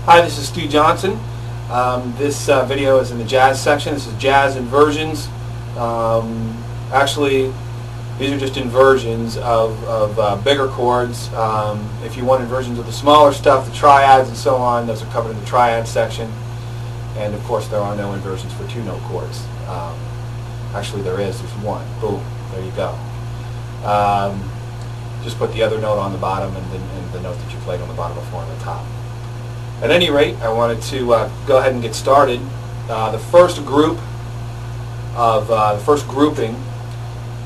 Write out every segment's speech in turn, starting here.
Hi, this is Stu Johnson. This video is in the jazz section. This is jazz inversions. Actually, these are just inversions of bigger chords. If you want inversions of the smaller stuff, the triads and so on, those are covered in the triad section. And of course, there are no inversions for two-note chords. Actually, there's one. Boom, there you go. Just put the other note on the bottom and the note that you played on the bottom before on the top. At any rate, I wanted to go ahead and get started. The first grouping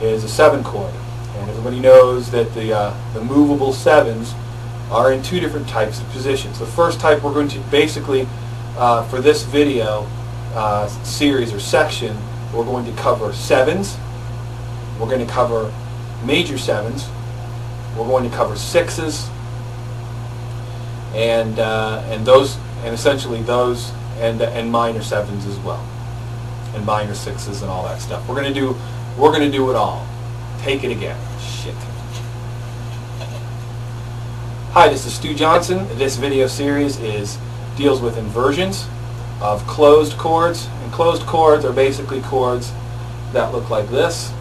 is a 7 chord, and everybody knows that the movable 7s are in two different types of positions. The first type we're going to basically for this video series or section, we're going to cover 7s. We're going to cover major 7s. We're going to cover 6s. And essentially those and minor 7s as well, and minor 6s and all that stuff. We're gonna do it all. Take it again. Shit. Hi, this is Stu Johnson. This video series deals with inversions of closed chords, and closed chords are basically chords that look like this.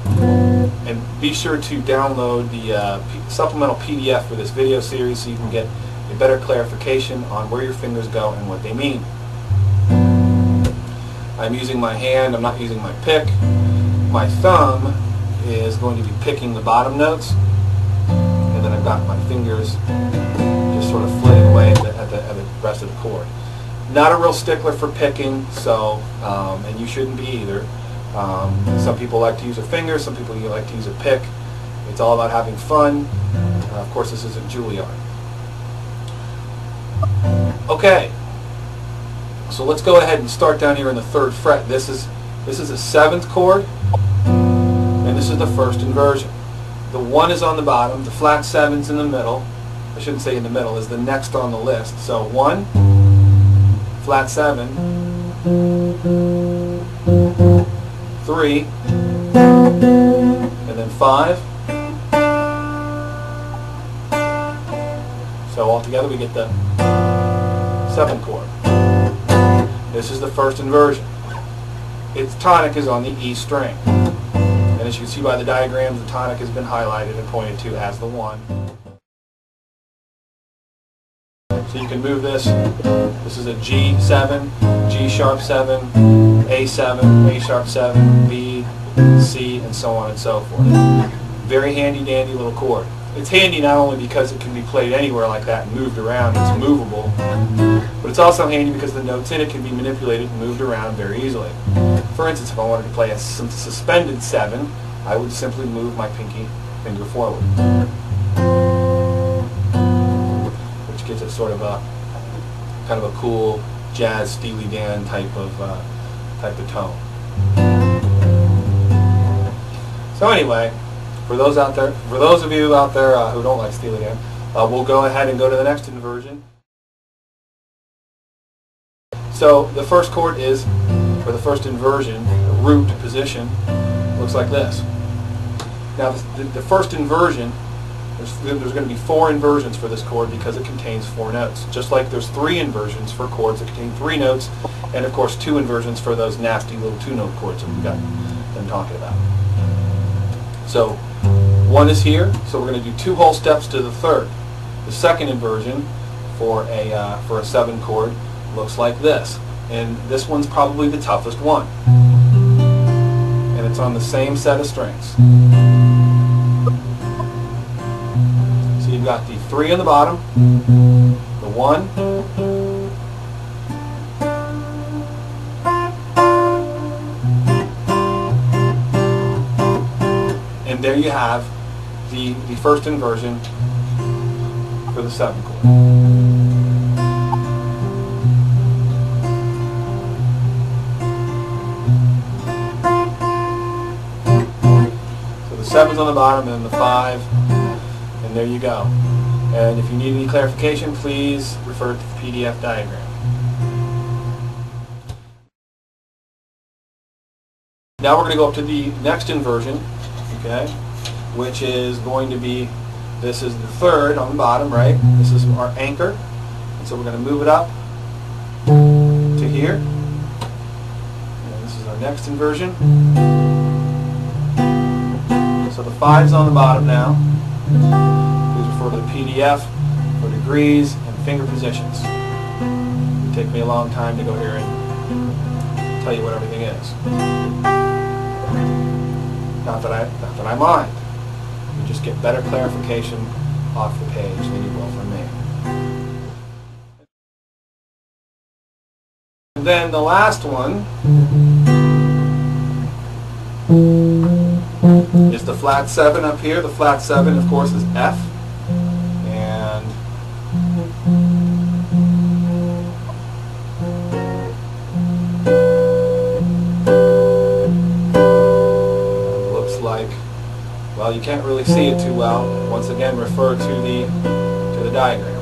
And be sure to download the supplemental PDF for this video series so you can get a better clarification on where your fingers go and what they mean. I'm using my hand, I'm not using my pick. My thumb is going to be picking the bottom notes, and then I've got my fingers just sort of flitting away at the rest of the chord. Not a real stickler for picking, so and you shouldn't be either. Some people like to use a finger, some people like to use a pick. It's all about having fun. Of course, this isn't Juilliard. Okay, so let's go ahead and start down here in the 3rd fret. This is a 7th chord, and this is the first inversion. The 1 is on the bottom, the flat 7's in the middle. I shouldn't say in the middle, is the next on the list. So 1, flat 7, 3, and then 5. So altogether we get the 7th chord. This is the first inversion. Its tonic is on the E string. And as you can see by the diagrams, the tonic has been highlighted and pointed to as the 1. So you can move this. This is a G7, G sharp 7, A7, A sharp 7, B, C, and so on and so forth. Very handy dandy little chord. It's handy not only because it can be played anywhere like that and moved around, it's movable, but it's also handy because the notes in it can be manipulated and moved around very easily. For instance, if I wanted to play a suspended 7, I would simply move my pinky finger forward, which gives it sort of a kind of a cool jazz Steely Dan type of tone. So anyway, for those of you out there who don't like Steely Dan, we'll go ahead and go to the next inversion. So the first chord is, for the first inversion, the root position, looks like this. Now the first inversion, there's going to be 4 inversions for this chord because it contains 4 notes. Just like there's 3 inversions for chords that contain 3 notes, and of course 2 inversions for those nasty little 2-note chords that we've got been talking about. So 1 is here, so we're going to do 2 whole steps to the 3rd. The second inversion for a 7 chord looks like this, and this one's probably the toughest one, and it's on the same set of strings. So you've got the 3 on the bottom, the 1, and there you have the first inversion for the 7 chord. So the 7's on the bottom and the 5, and there you go. And if you need any clarification, please refer to the PDF diagram. Now we're going to go up to the next inversion, okay, which is going to be, this is the 3rd on the bottom, right? This is our anchor, And so we're going to move it up to here. And this is our next inversion. So the 5's on the bottom now. Please refer to the PDF for degrees and finger positions. It would take me a long time to go here and tell you what everything is. Not that I mind. You just get better clarification off the page than you will from me. And then the last one is the flat 7 up here. The flat 7, of course, is F. And it looks like, well, you can't really see it too well. Once again, refer to the diagram.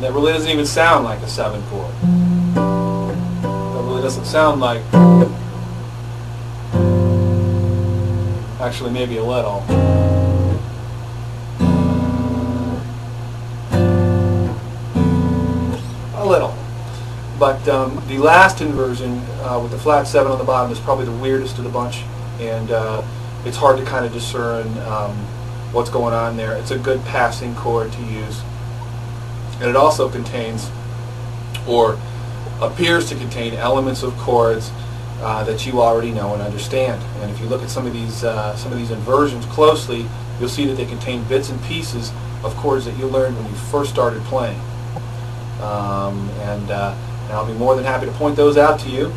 That really doesn't even sound like a 7 chord. That really doesn't sound like, actually maybe a little. A little. But the last inversion with the flat 7 on the bottom is probably the weirdest of the bunch, and it's hard to kind of discern what's going on there. It's a good passing chord to use. And it also contains, or appears to contain, elements of chords that you already know and understand. And if you look at some of these inversions closely, you'll see that they contain bits and pieces of chords that you learned when you first started playing. And I'll be more than happy to point those out to you.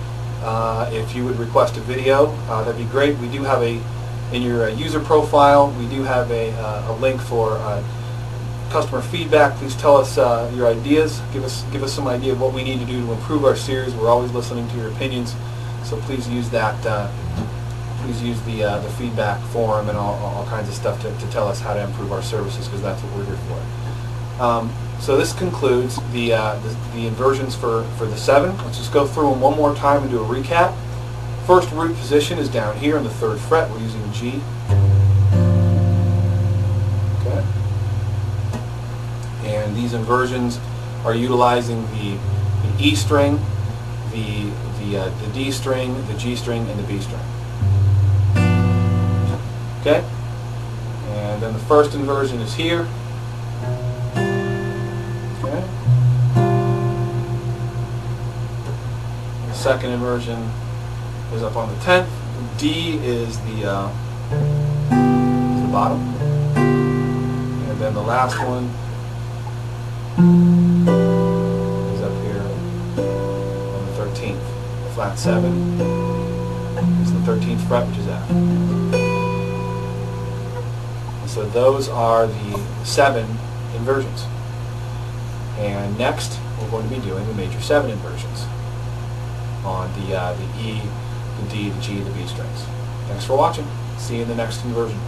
If you would request a video, that'd be great. We do have in your user profile, we do have a link for customer feedback. Please tell us your ideas. Give us some idea of what we need to do to improve our series. We're always listening to your opinions, so please use that. Please use the feedback forum and all kinds of stuff to tell us how to improve our services, because that's what we're here for. So this concludes the inversions for the 7. Let's just go through them one more time and do a recap. First root position is down here on the 3rd fret. We're using G. Okay. And these inversions are utilizing the E string, the D string, the G string, and the B string. Okay? And then the first inversion is here. Okay? The second inversion is up on the 10th. D is the bottom. And then the last one is up here on the 13th. The flat 7 is the 13th fret, which is F. And so those are the 7 inversions. And next, we're going to be doing the major 7 inversions on the E, the D, the G, the B strings. Thanks for watching. See you in the next inversion.